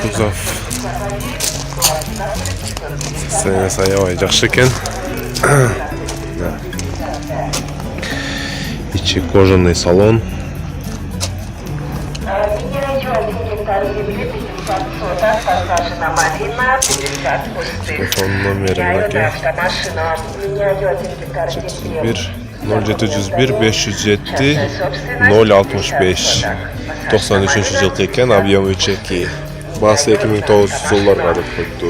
Кузов. Состояние аябай жакшы экен. Ичи кожаный салон. Телефон номери 0701 507 065 93 жылкы экен, объемы чеки. Басы 2900 долларга деп коюпту.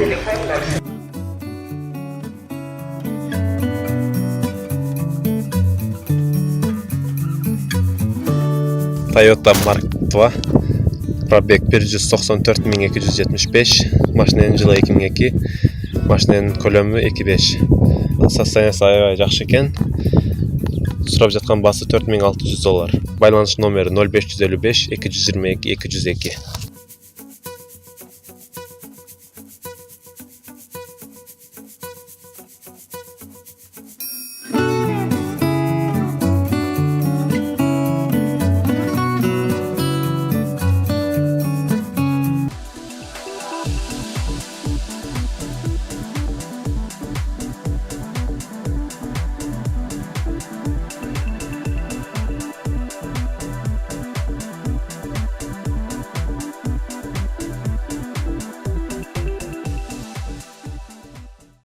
Toyota Mark II. Пробег 194275. Машинанын жылы 2002. Машинанын көлөмү 2.5. Состояниясы аябай жакшы экен. Сурап жаткан басы $4600. Байланыш номери 0555 222 202.